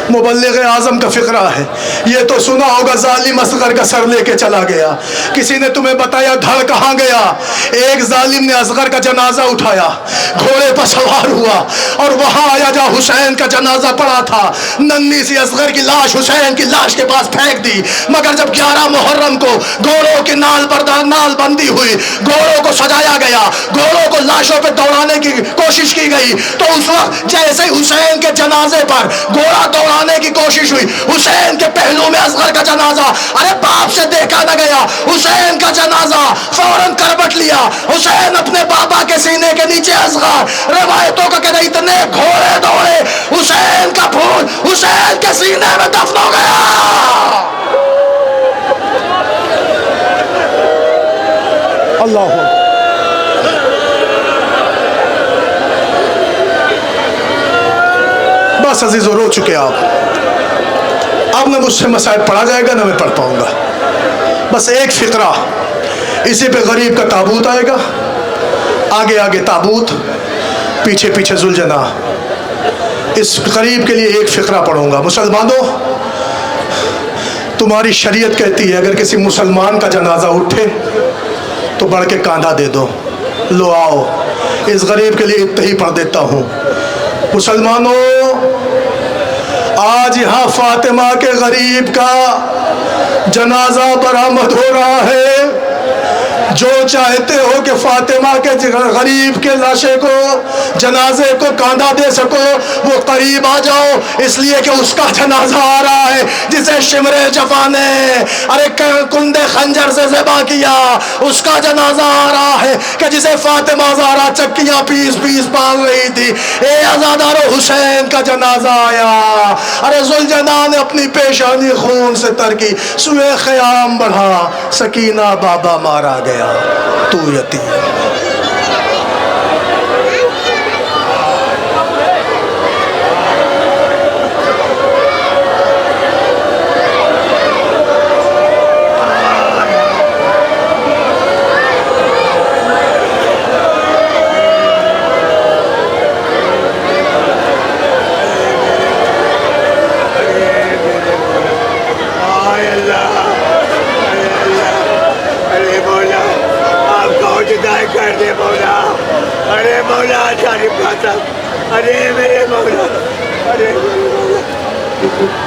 مبلغ اعظم کا فقرہ ہے. یہ تو سنا ہوگا ظالم اصغر کا سر لے کے چلا گیا. کسی نے تمہیں بتایا دھڑ کہاں گیا؟ ایک ظالم نے اصغر کا جنازہ اٹھایا, گھوڑے پر سوار ہوا اور وہاں آیا جہاں حسین کا جنازہ پڑا تھا. ننھی سی اصغر کی لاش حسین کی لاش کے پاس پھینک دی. مگر جب 11 محرم کو گھوڑوں کی نال بندی ہوئی, گھوڑوں کو سجایا گیا, گھوڑوں کو لاشوں پہ دوڑانے کی کوشش کی گئی, تو اس وقت جیسے حسین کے جنازے پر گھوڑا دوڑانے کی کوشش ہوئی, حسین کے پہلو میں اصغر کا جنازہ, ارے باپ سے دیکھا نہ گیا, حسین کا جنازہ فوراً کربٹ لیا. حسین اپنے بابا کے سینے کے نیچے اصغر. روایتوں کا کہنا اتنے گھوڑے دوڑے, حسین کا پھول حسین کے سینے میں دفن ہو گیا. اللہ ہو. بس عزیزو, رو چکے آپ. اب نہ مجھ سے مسائل پڑھا جائے گا نہ میں پڑھ پاؤں گا. بس ایک فقرہ, اسی پہ غریب کا تابوت آئے گا, آگے آگے تابوت, پیچھے پیچھے ذوالجناح. اس غریب کے لیے ایک فقرہ پڑھوں گا. مسلمانوں, تمہاری شریعت کہتی ہے اگر کسی مسلمان کا جنازہ اٹھے تو بڑھ کے کاندھا دے دو. لو آؤ, اس غریب کے لیے اتنا ہی پڑھ دیتا ہوں. مسلمانوں, آج یہاں فاطمہ کے غریب کا جنازہ برآمد ہو رہا ہے. جو چاہتے ہو کہ فاطمہ کے غریب کے لاشے کو, جنازے کو کاندھا دے سکو, وہ قریب آ جاؤ, اس لیے کہ اس کا جنازہ آ رہا ہے جسے شمر جفا نے ارے کندے خنجر سے ذبح کیا. اس کا جنازہ آ رہا ہے کہ جسے فاطمہ زہرا چکیاں پیس پیس پال رہی تھی. اے عزادارو, حسین کا جنازہ آیا. ارے ذوالجناح نے اپنی پیشانی خون سے تر کی, سوئے خیام بڑھا, سکینہ بابا مارا گیا, تو یتیم. ارے میرے مولا, ارے میرے مولا.